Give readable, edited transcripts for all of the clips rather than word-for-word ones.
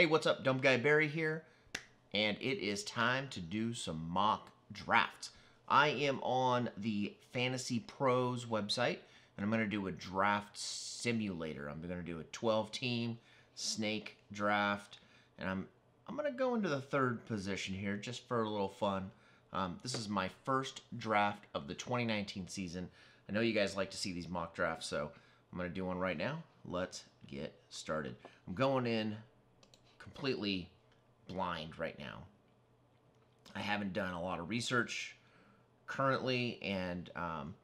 Hey, what's up? Dumb Guy Barry here, and it is time to do some mock drafts. I am on the Fantasy Pros website, and I'm going to do a draft simulator. I'm going to do a 12-team snake draft, and I'm going to go into the third position here just for a little fun. This is my first draft of the 2019 season. I know you guys like to see these mock drafts, so I'm going to do one right now. Let's get started. I'm going in completely blind right now. I haven't done a lot of research currently, and I'm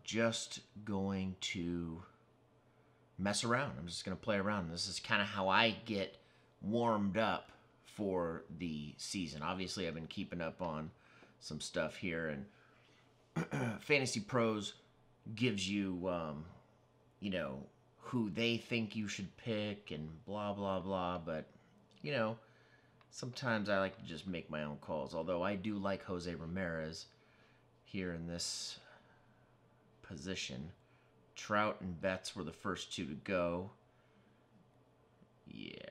just going to mess around. I'm just going to play around. This is kind of how I get warmed up for the season. Obviously, I've been keeping up on some stuff here, and Fantasy Pros gives you, you know, who they think you should pick and blah, blah, blah. But, you know, sometimes I like to just make my own calls. Although I do like Jose Ramirez here in this position. Trout and Betts were the first two to go. Yeah.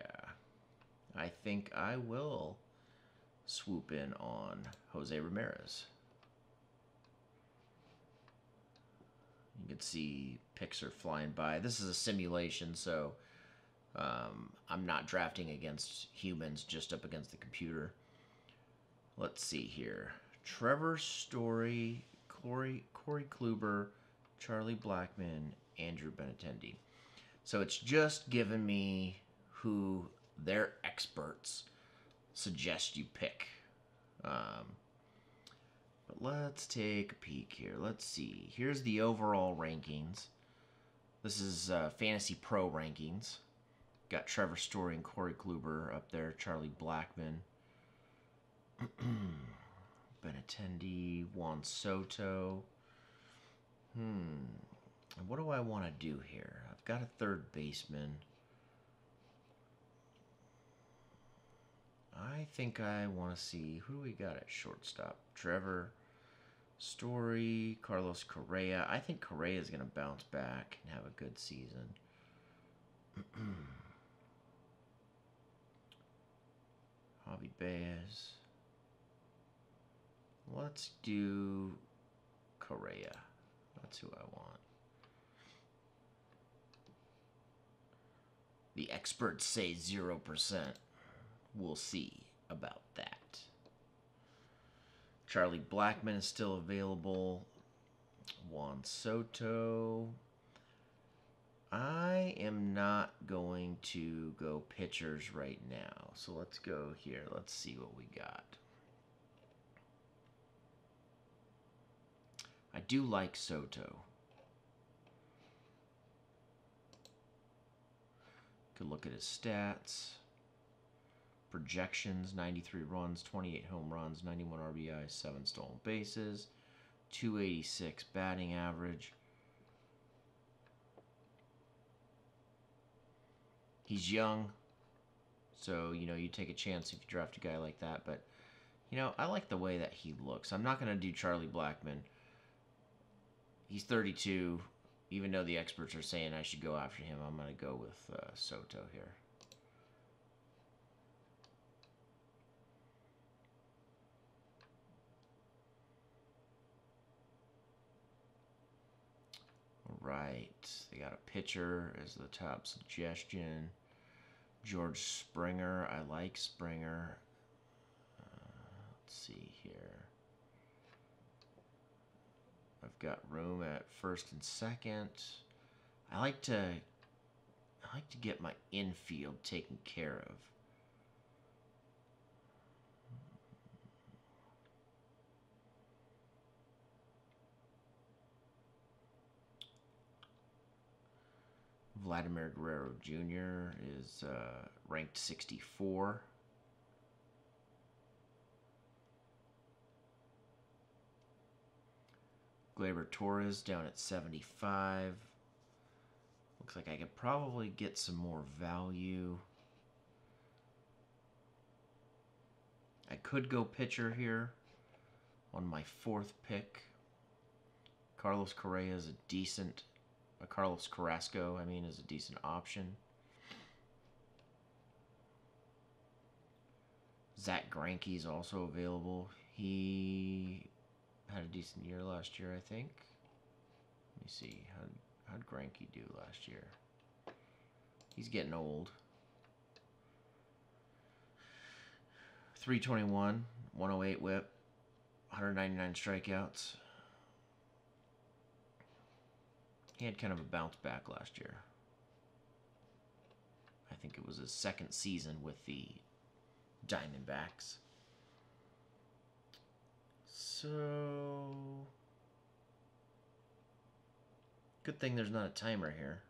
I think I will swoop in on Jose Ramirez. You can see picks are flying by. This is a simulation, so I'm not drafting against humans, just up against the computer. Let's see here. Trevor Story, Corey Kluber, Charlie Blackmon, Andrew Benintendi. So it's just giving me who their experts suggest you pick. But let's take a peek here. Let's see. Here's the overall rankings. This is Fantasy Pro rankings. Got Trevor Story and Corey Kluber up there. Charlie Blackmon. Benintendi. Juan Soto. What do I want to do here? I've got a third baseman. I think I want to see, who do we got at shortstop? Trevor Story, Carlos Correa. I think Correa is going to bounce back and have a good season. Javi Baez. Let's do Correa. That's who I want. The experts say 0%. We'll see about that. Charlie Blackmon is still available. Juan Soto. I am not going to go pitchers right now. So let's go here. Let's see what we got. I do like Soto. Could look at his stats. Projections, 93 runs, 28 home runs, 91 RBIs, 7 stolen bases, 286 batting average. He's young, so, you know, you take a chance if you draft a guy like that. But, you know, I like the way that he looks. I'm not going to do Charlie Blackmon. He's 32. Even though the experts are saying I should go after him, I'm going to go with Soto here. Right, they got a pitcher as the top suggestion. George Springer, I like Springer. Let's see here. I've got room at first and second. I like to get my infield taken care of. Vladimir Guerrero Jr. is ranked 64. Gleyber Torres down at 75. Looks like I could probably get some more value. I could go pitcher here on my fourth pick. Carlos Correa is a decent Carlos Carrasco, is a decent option. Zach Greinke's also available. He had a decent year last year, I think. Let me see. How'd Greinke do last year? He's getting old. 321, 108 whip, 199 strikeouts. He had kind of a bounce back last year. I think it was his second season with the Diamondbacks. So, good thing there's not a timer here.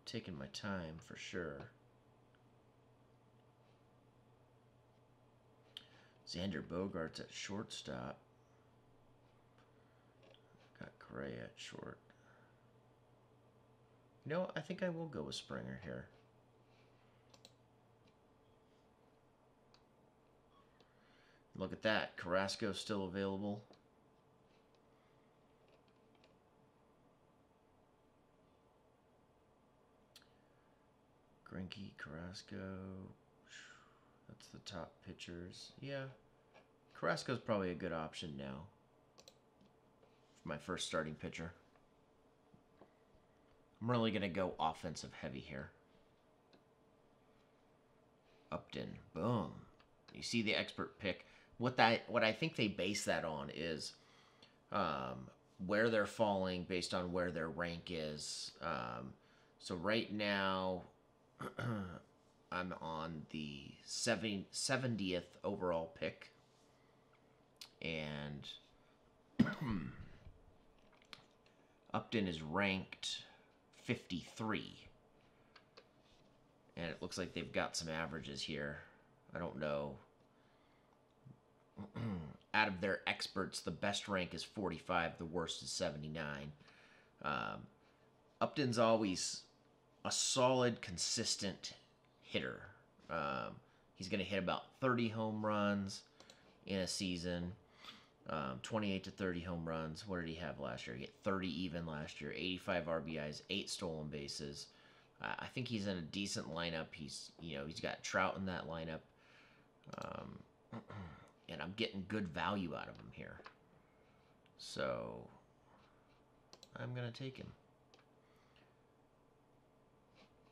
Taking my time for sure. Xander Bogaerts at shortstop. Got Correa at short. You know, I think I will go with Springer here. Look at that. Carrasco's still available. Greinke, Carrasco. That's the top pitchers. Yeah. Carrasco's probably a good option now for my first starting pitcher. I'm really going to go offensive heavy here. Upton. Boom. You see the expert pick. What I think they base that on is where they're falling based on where their rank is. So right now, I'm on the 70th overall pick. And Upton is ranked 53. And it looks like they've got some averages here. I don't know. Out of their experts, the best rank is 45. The worst is 79. Upton's always a solid, consistent hitter. He's going to hit about 30 home runs in a season. 28 to 30 home runs. What did he have last year? He hit 30 even last year. 85 RBIs, 8 stolen bases. I think he's in a decent lineup. He's got Trout in that lineup. And I'm getting good value out of him here. So I'm going to take him.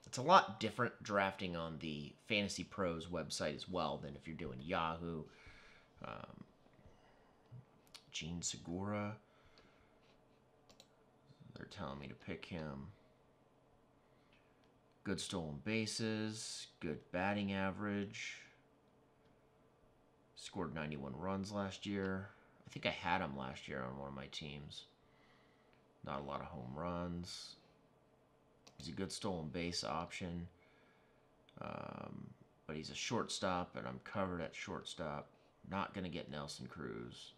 It's a lot different drafting on the Fantasy Pros website as well than if you're doing Yahoo. Gene Segura. They're telling me to pick him. Good stolen bases. Good batting average. Scored 91 runs last year. I think I had him last year on one of my teams. Not a lot of home runs. He's a good stolen base option. But he's a shortstop, and I'm covered at shortstop. Not going to get Nelson Cruz.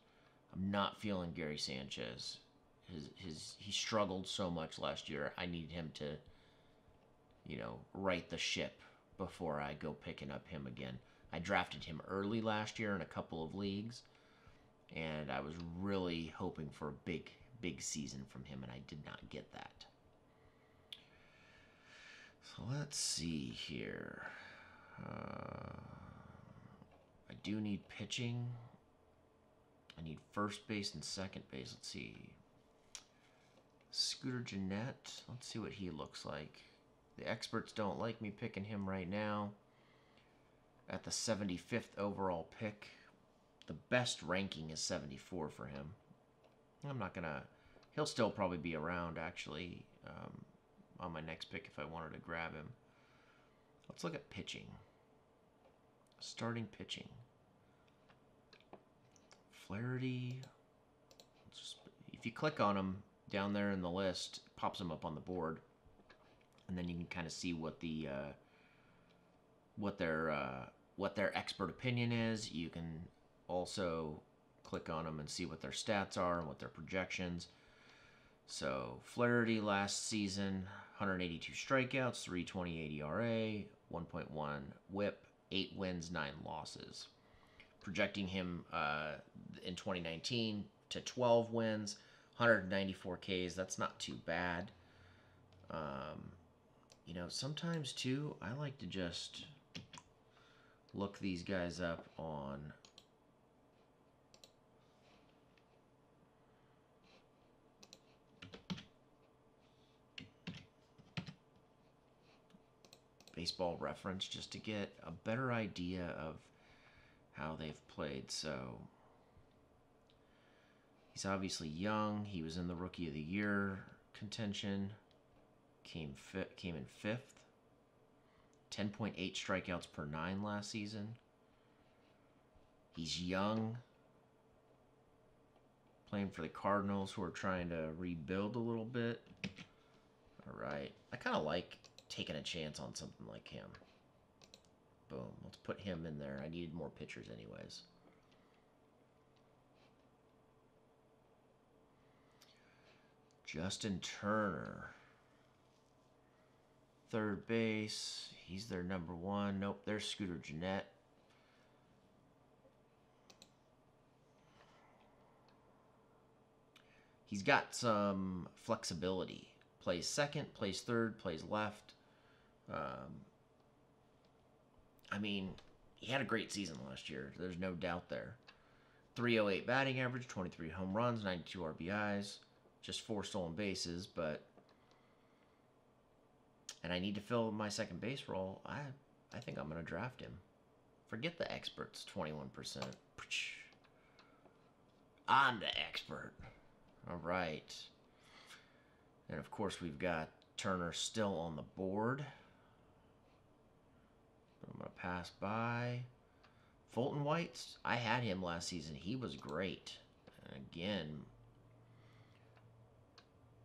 I'm not feeling Gary Sanchez. He struggled so much last year. I need him to, right the ship before I go picking up him again. I drafted him early last year in a couple of leagues, and I was really hoping for a big season from him, and I did not get that. So let's see here. I do need pitching. I need first base and second base. Let's see. Scooter Gennett. Let's see what he looks like. The experts don't like me picking him right now. At the 75th overall pick. The best ranking is 74 for him. I'm not going to... He'll still probably be around, actually, on my next pick if I wanted to grab him. Let's look at pitching. Starting pitching. Flaherty. If you click on him down there in the list, it pops him up on the board. And then you can kind of see what the... what their expert opinion is. You can also click on them and see what their stats are and what their projections. So Flaherty last season, 182 strikeouts, 3.28 ERA, 1.1 WHIP, 8 wins, 9 losses. Projecting him in 2019 to 12 wins, 194 Ks. That's not too bad. Sometimes too, I like to just look these guys up on Baseball Reference just to get a better idea of how they've played. So he's obviously young. He was in the Rookie of the Year contention. Came in fifth. 10.8 strikeouts per 9 last season. He's young. Playing for the Cardinals, who are trying to rebuild a little bit. All right. I kind of like taking a chance on something like him. Boom. Let's put him in there. I needed more pitchers anyways. Justin Turner. Third base. He's their number one. Nope, there's Scooter Gennett. He's got some flexibility. Plays second, plays third, plays left. I mean, he had a great season last year. There's no doubt there. 308 batting average, 23 home runs, 92 RBIs, just 4 stolen bases, but... And I need to fill my second base role. I think I'm going to draft him. Forget the experts, 21%. I'm the expert. All right. And, of course, we've got Turner still on the board. I'm going to pass by. Fulton White, I had him last season. He was great. And again,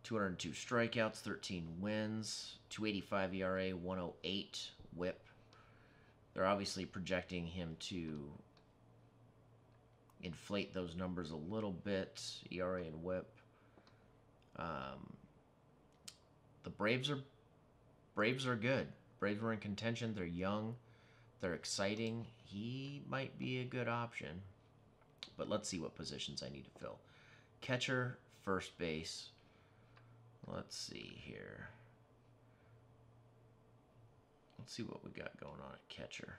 202 strikeouts, 13 wins, 285 ERA, 108 whip. They're obviously projecting him to inflate those numbers a little bit, ERA and whip. The Braves are good. Braves are in contention. They're young. They're exciting. He might be a good option. But let's see what positions I need to fill. Catcher, first base. Let's see here. Let's see what we got going on at catcher.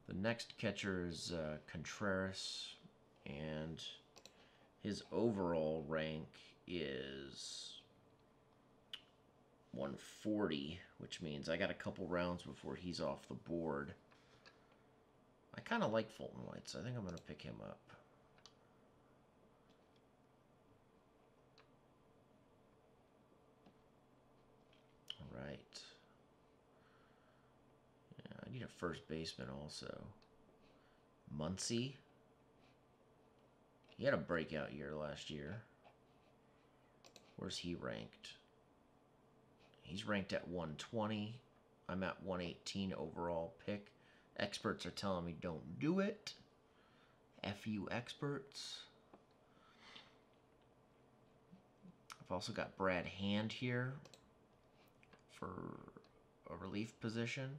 The next catcher is Contreras, and his overall rank is 140, which means I got a couple rounds before he's off the board. I kind of like Fulton White, so I think I'm going to pick him up. All right. Yeah, I need a first baseman also. Muncy. He had a breakout year last year. Where's he ranked? He's ranked at 120. I'm at 118 overall pick. Experts are telling me don't do it. F you experts. I've also got Brad Hand here for a relief position.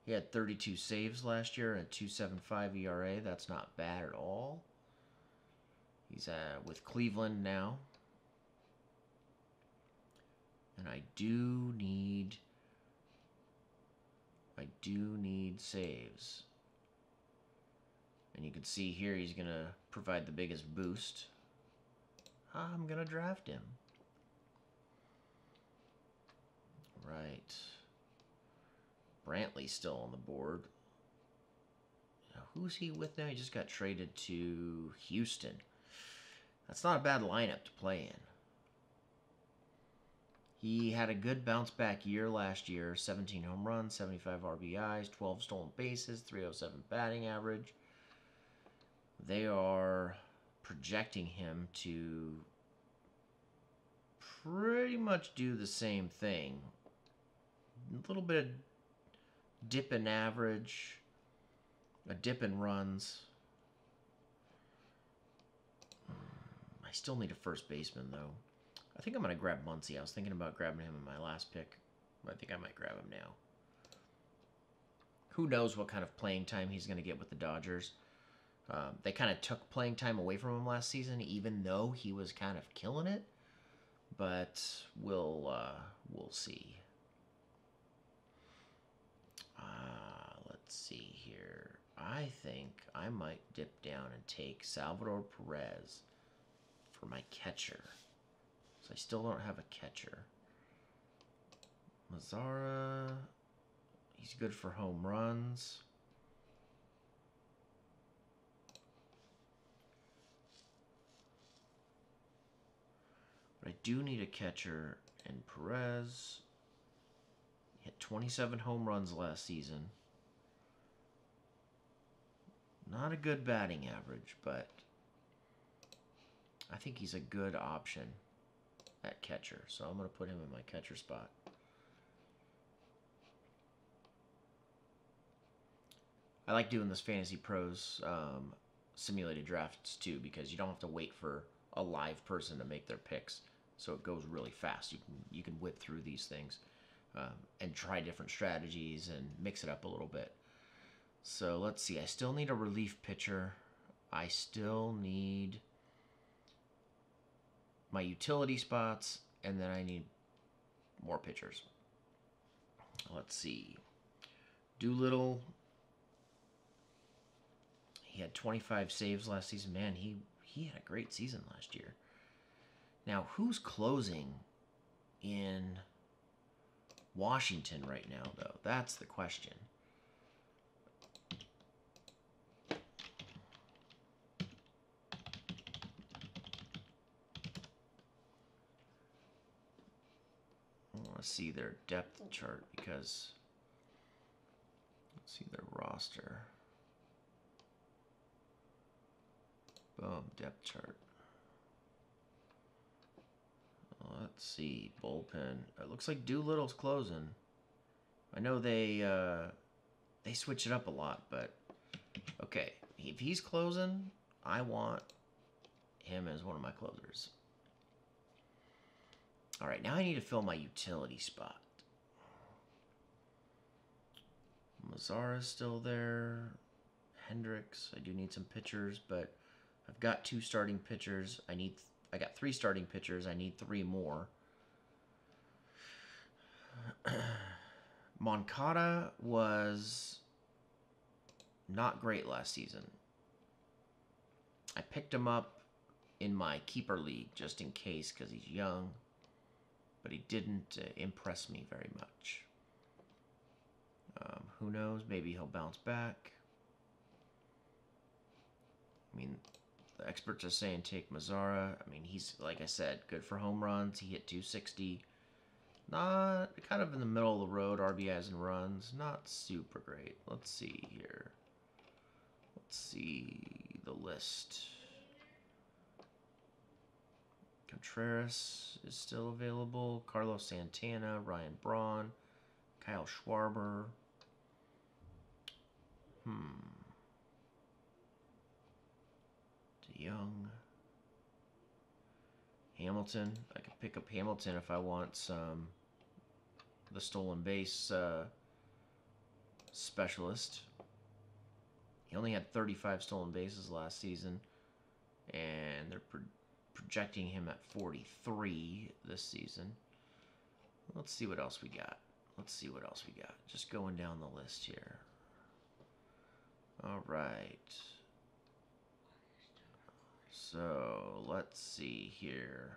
He had 32 saves last year and a 2.75 ERA. That's not bad at all. He's with Cleveland now. And I do need saves. And you can see here he's going to provide the biggest boost. I'm going to draft him. Right. Brantley's still on the board. Now, who's he with now? He just got traded to Houston. That's not a bad lineup to play in. He had a good bounce-back year last year. 17 home runs, 75 RBIs, 12 stolen bases, 307 batting average. They are projecting him to pretty much do the same thing. A little bit of dip in average, a dip in runs. I still need a first baseman, though. I think I'm going to grab Muncy. I was thinking about grabbing him in my last pick. But I think I might grab him now. Who knows what kind of playing time he's going to get with the Dodgers. They kind of took playing time away from him last season, even though he was kind of killing it. But we'll see. Let's see here. I think I might dip down and take Salvador Perez for my catcher. So I still don't have a catcher. Mazzara, he's good for home runs. But I do need a catcher, and Perez hit 27 home runs last season. Not a good batting average, but I think he's a good option at catcher. So I'm going to put him in my catcher spot. I like doing this Fantasy Pros simulated drafts too, because you don't have to wait for a live person to make their picks. So it goes really fast. You can whip through these things and try different strategies and mix it up a little bit. So let's see. I still need a relief pitcher. I still need my utility spots, and then I need more pitchers. Let's see. Doolittle. He had 25 saves last season. Man, he had a great season last year. Now, who's closing in Washington right now, though? That's the question. I want to see their depth chart because let's see their roster. Boom, depth chart. Let's see, bullpen. It looks like Doolittle's closing. I know they switch it up a lot, but okay. If he's closing, I want him as one of my closers. All right, now I need to fill my utility spot. Mazzara's still there. Hendricks. I do need some pitchers, but I've got 2 starting pitchers. I got 3 starting pitchers. I need 3 more. Moncada was not great last season. I picked him up in my keeper league just in case because he's young, but he didn't impress me very much. Who knows? Maybe he'll bounce back. I mean, the experts are saying take Mazzara. I mean, he's, like I said, good for home runs. He hit 260. Not, kind of in the middle of the road, RBIs and runs. Not super great. Let's see here. Let's see the list. Contreras is still available. Carlos Santana, Ryan Braun, Kyle Schwarber. DeYoung. Hamilton. I could pick up Hamilton if I want some the stolen base specialist. He only had 35 stolen bases last season, and they're projecting him at 43 this season. Let's see what else we got. Just going down the list here. All right. So let's see here.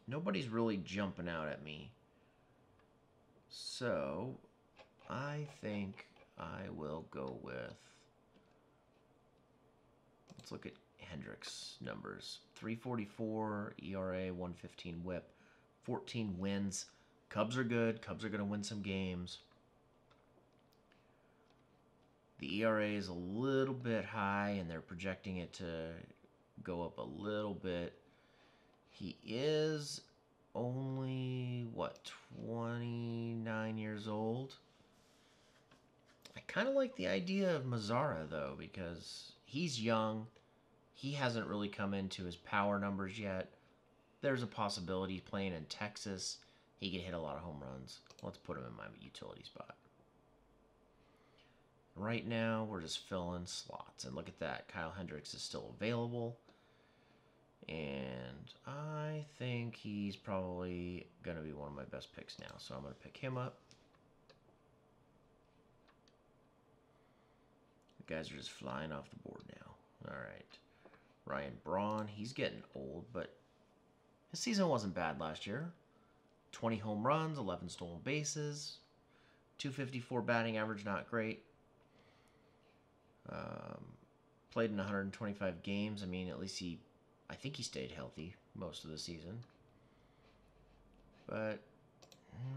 Nobody's really jumping out at me. So I think I will go with, let's look at Hendricks' numbers. 344 ERA, 115 whip, 14 wins. Cubs are good. Cubs are going to win some games. The ERA is a little bit high, and they're projecting it to go up a little bit. He is only, 29 years old? I kind of like the idea of Mazzara, though, because he's young. He hasn't really come into his power numbers yet. There's a possibility playing in Texas. He can hit a lot of home runs. Let's put him in my utility spot. Right now, we're just filling slots. And look at that. Kyle Hendricks is still available. And I think he's probably going to be one of my best picks now. So I'm going to pick him up. The guys are just flying off the board now. All right. Ryan Braun, he's getting old, but his season wasn't bad last year. 20 home runs, 11 stolen bases, 254 batting average, not great. Played in 125 games. I mean, at least I think he stayed healthy most of the season. But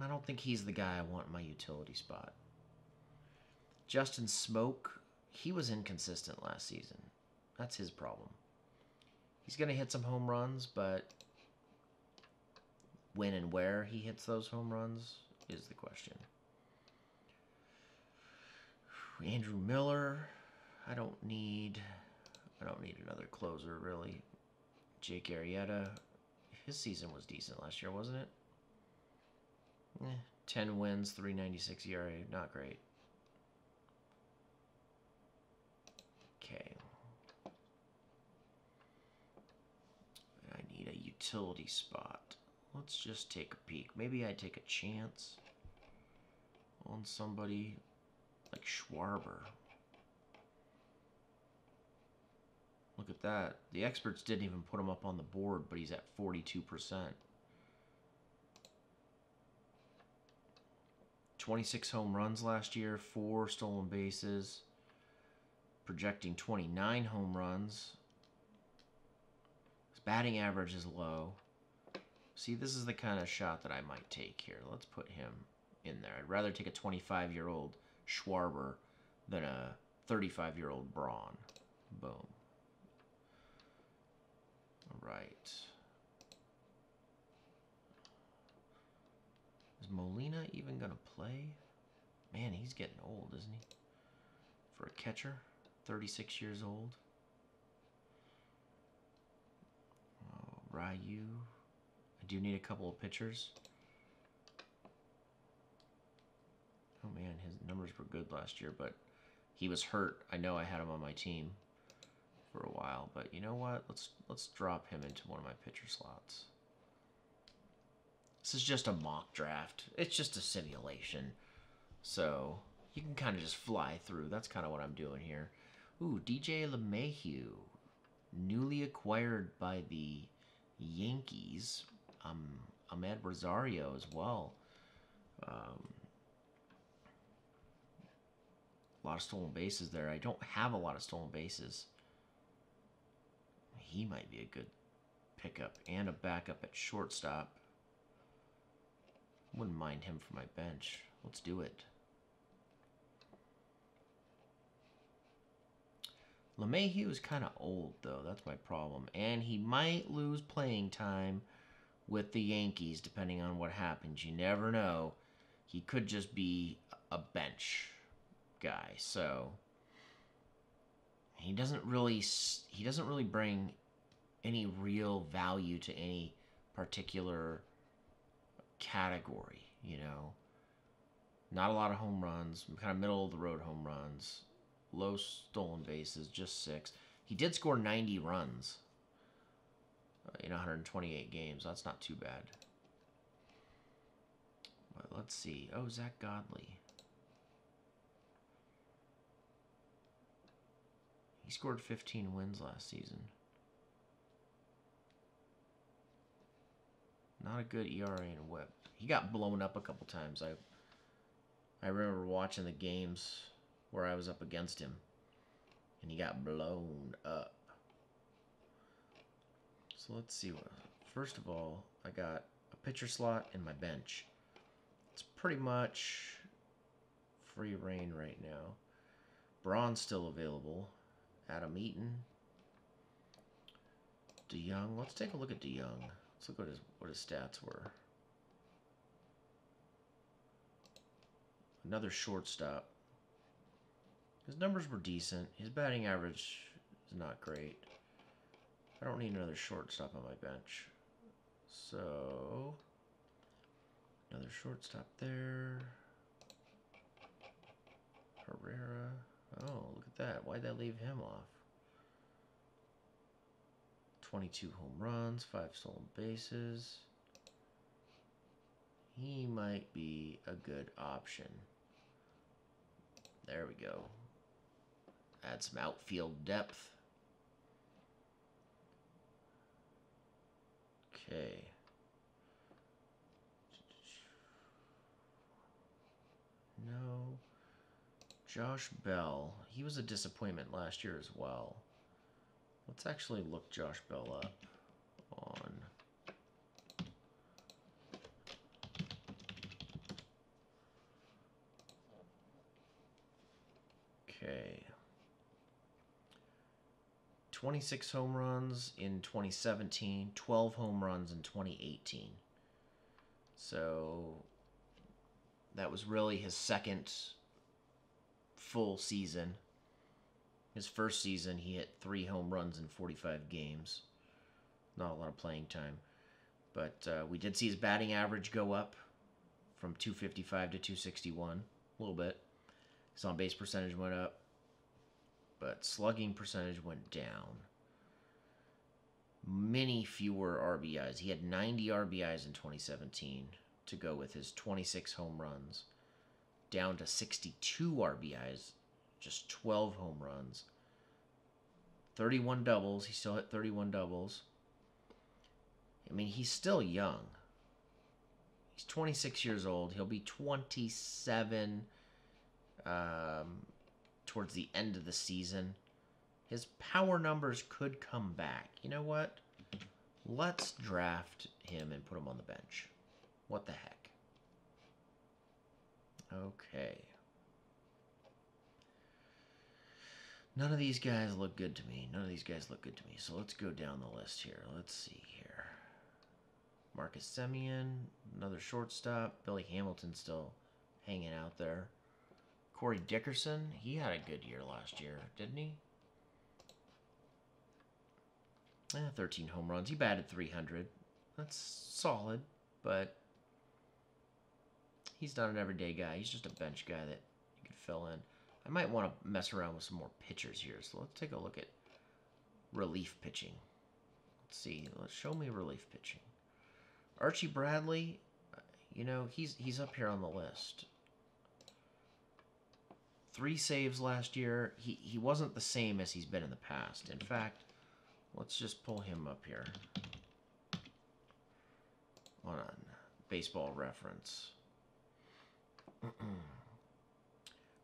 I don't think he's the guy I want in my utility spot. Justin Smoke, he was inconsistent last season. That's his problem. He's going to hit some home runs, but when and where he hits those home runs is the question. Andrew Miller, I don't need another closer, really. Jake Arrieta, his season was decent last year, wasn't it? 10 wins, 3.96 ERA, not great. Okay. I need a utility spot. Let's just take a peek. Maybe I take a chance on somebody like Schwarber. Look at that. The experts didn't even put him up on the board, but he's at 42%. 26 home runs last year, 4 stolen bases. Projecting 29 home runs. His batting average is low. See, this is the kind of shot that I might take here. Let's put him in there. I'd rather take a 25-year-old Schwarber than a 35-year-old Braun. Boom. All right. Is Molina even going to play? Man, he's getting old, isn't he? For a catcher, 36 years old. Oh, Ryu. I do need a couple of pitchers. Oh man, his numbers were good last year, but he was hurt. I know I had him on my team for a while, but you know what? Let's drop him into one of my pitcher slots. This is just a mock draft. It's just a simulation. So you can kind of just fly through. That's kind of what I'm doing here. Ooh, DJ LeMahieu, newly acquired by the Yankees. Ahmed Rosario as well. A lot of stolen bases there. I don't have a lot of stolen bases. He might be a good pickup and a backup at shortstop. Wouldn't mind him for my bench. Let's do it. LeMahieu is kind of old, though. That's my problem. And he might lose playing time with the Yankees, depending on what happens. You never know. He could just be a bench guy. So he doesn't really bring any real value to any particular category, you know. Not a lot of home runs, kind of middle of the road home runs. Low stolen bases, just 6. He did score 90 runs in 128 games. That's not too bad. But let's see. Oh, Zach Godley. He scored 15 wins last season. Not a good ERA and WHIP. He got blown up a couple times. I remember watching the games where I was up against him, and he got blown up. So let's see what. First of all, I got a pitcher slot in my bench. It's pretty much free reign right now. Braun's still available. Adam Eaton. DeYoung. Let's take a look at DeYoung. Let's look at what his stats were. Another shortstop. His numbers were decent. His batting average is not great. I don't need another shortstop on my bench. So Another shortstop there. Herrera. Oh, look at that. Why'd that leave him off? 22 home runs, 5 stolen bases. He might be a good option. There we go. Add some outfield depth. Okay. No. Josh Bell. He was a disappointment last year as well. Let's actually look Josh Bell up on... Okay. 26 home runs in 2017, 12 home runs in 2018. So that was really his second full season. His first season, he hit 3 home runs in 45 games. Not a lot of playing time. But we did see his batting average go up from 255 to 261. A little bit. His on-base percentage went up. But slugging percentage went down. Many fewer RBIs. He had 90 RBIs in 2017 to go with his 26 home runs. Down to 62 RBIs, just 12 home runs. 31 doubles. He still hit 31 doubles. I mean, he's still young. He's 26 years old. He'll be 27 towards the end of the season. His power numbers could come back. You know what? Let's draft him and put him on the bench. What the heck? Okay. None of these guys look good to me. None of these guys look good to me. So let's go down the list here. Let's see here. Marcus Semien, another shortstop. Billy Hamilton still hanging out there. Corey Dickerson, he had a good year last year, didn't he? 13 home runs. He batted 300. That's solid, but he's not an everyday guy. He's just a bench guy that you could fill in. I might want to mess around with some more pitchers here, so let's take a look at relief pitching. Let's see. Let's show me relief pitching. Archie Bradley, you know, he's up here on the list. 3 saves last year. He wasn't the same as he's been in the past. In fact, let's just pull him up here on Baseball Reference.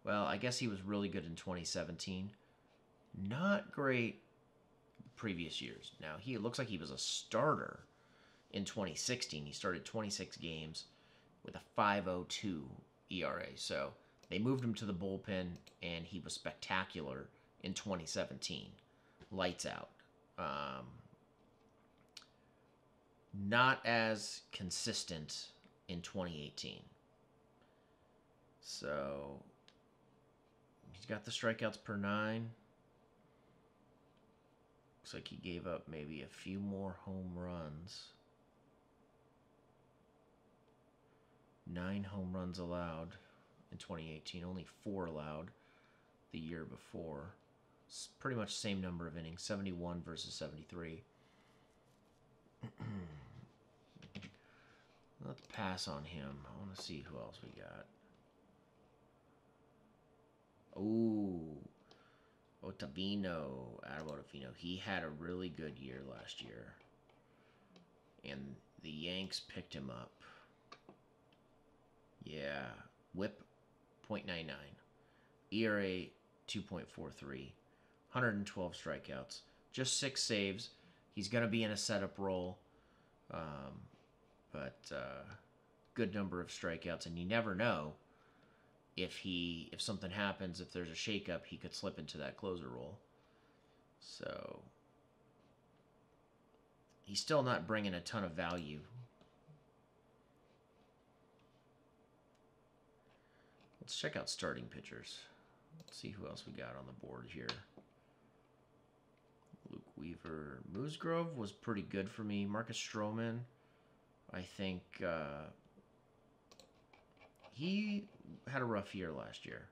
Well, I guess he was really good in 2017. Not great previous years. Now, he looks like he was a starter in 2016. He started 26 games with a 5.02 ERA. So they moved him to the bullpen, and he was spectacular in 2017. Lights out. Not as consistent in 2018. So he's got the strikeouts per 9. Looks like he gave up maybe a few more home runs. 9 home runs allowed in 2018. Only 4 allowed the year before. It's pretty much the same number of innings. 71 versus 73. Let's pass on him. I want to see who else we got. Ooh. Ottavino. Adam Ottavino. He had a really good year last year. And the Yanks picked him up. Yeah. Whip 0.99. ERA 2.43. 112 strikeouts. Just 6 saves. He's going to be in a setup role. But good number of strikeouts. And you never know if something happens, if there's a shakeup, he could slip into that closer role. So he's still not bringing a ton of value. Let's check out starting pitchers. Let's see who else we got on the board here. Luke Weaver. Musgrove was pretty good for me. Marcus Stroman, I think he had a rough year last year.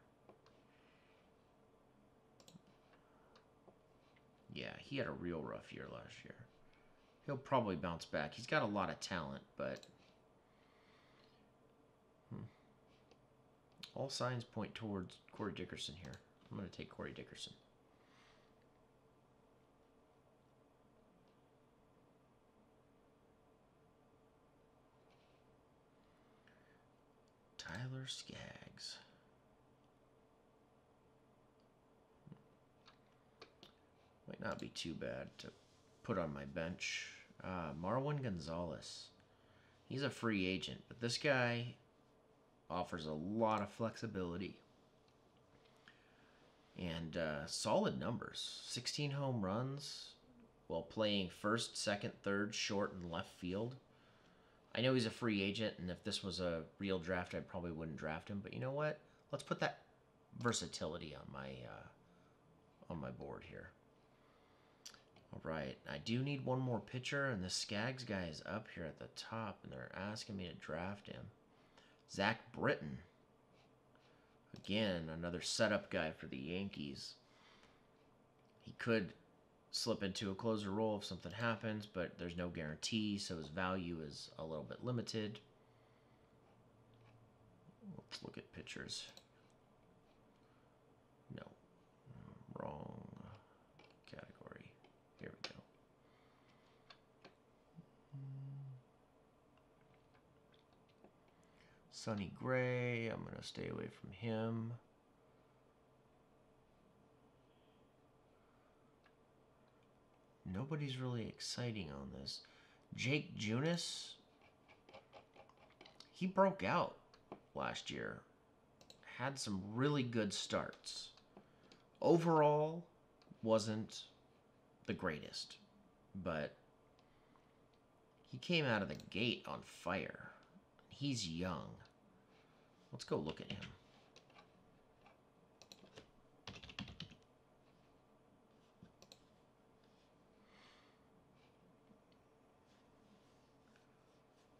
Yeah, he had a real rough year last year. He'll probably bounce back. He's got a lot of talent, but all signs point towards Corey Dickerson here. I'm going to take Corey Dickerson. Tyler Skaggs. Might not be too bad to put on my bench. Marwin Gonzalez. He's a free agent, but this guy offers a lot of flexibility and solid numbers. 16 home runs while playing first, second, third, short, and left field. I know he's a free agent, and if this was a real draft, I probably wouldn't draft him. But you know what? Let's put that versatility on my board here. All right, I do need one more pitcher, and the Skaggs guy is up here at the top, and they're asking me to draft him. Zach Britton. Again, another setup guy for the Yankees. He could slip into a closer role if something happens, but there's no guarantee, so his value is a little bit limited. Let's look at pitchers. No, wrong category. Here we go. Sonny Gray, I'm going to stay away from him. Nobody's really exciting on this. Jake Junis, he broke out last year. Had some really good starts. Overall, wasn't the greatest, but he came out of the gate on fire. He's young. Let's go look at him.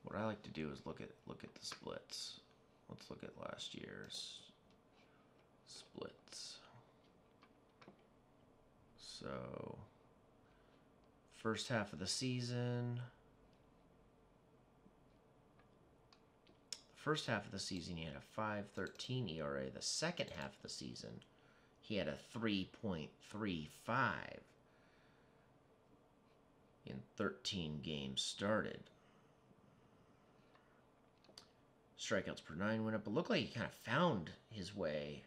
What I like to do is look at the splits. Let's look at last year's splits. So, first half of the season. First half of the season, he had a 5.13 ERA. The second half of the season, he had a 3.35 in 13 games started. Strikeouts per 9 went up. But looked like he kind of found his way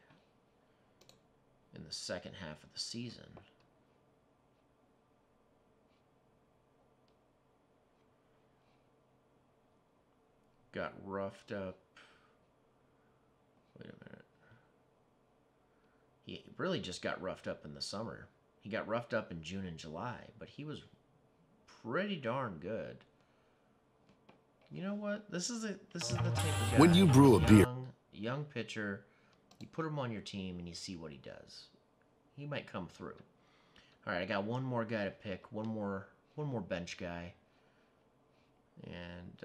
in the second half of the season. Got roughed up. Wait a minute. He really just got roughed up in the summer. He got roughed up in June and July, but he was pretty darn good. You know what? This is the type of guy. When you brew a beer, young pitcher, you put him on your team and you see what he does. He might come through. All right, I got one more guy to pick. One more bench guy, and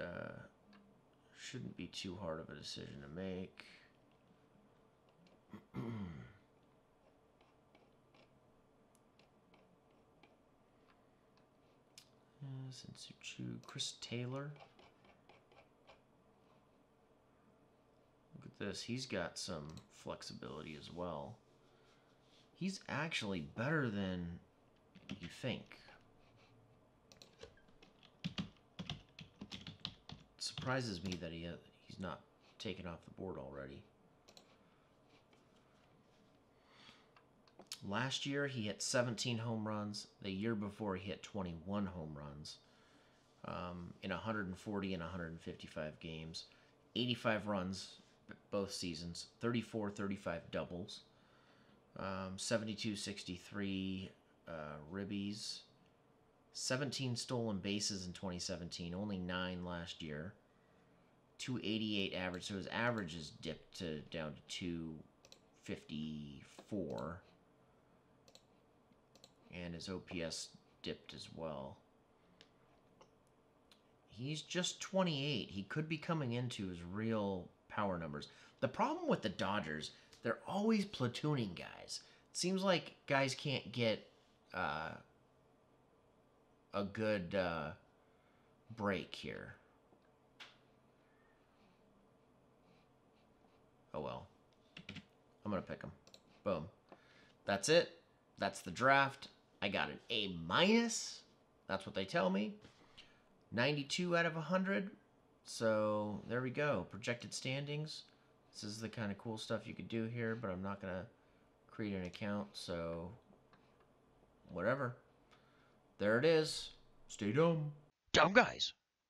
shouldn't be too hard of a decision to make. Chris Taylor. Look at this. He's got some flexibility as well. He's actually better than you think. It surprises me that he's not taken off the board already. Last year, he hit 17 home runs. The year before, he hit 21 home runs in 140 and 155 games. 85 runs both seasons. 34-35 doubles. 72-63 ribbies. 17 stolen bases in 2017. Only 9 last year. 288 average. So his average has dipped down to 254. And his OPS dipped as well. He's just 28. He could be coming into his real power numbers. The problem with the Dodgers, they're always platooning guys. It seems like guys can't get a good break here. Oh well. I'm going to pick them. Boom. That's it. That's the draft. I got an A-. That's what they tell me. 92 out of 100. So there we go. Projected standings. This is the kind of cool stuff you could do here, but I'm not going to create an account, so whatever. There it is. Stay dumb. Dumb guys.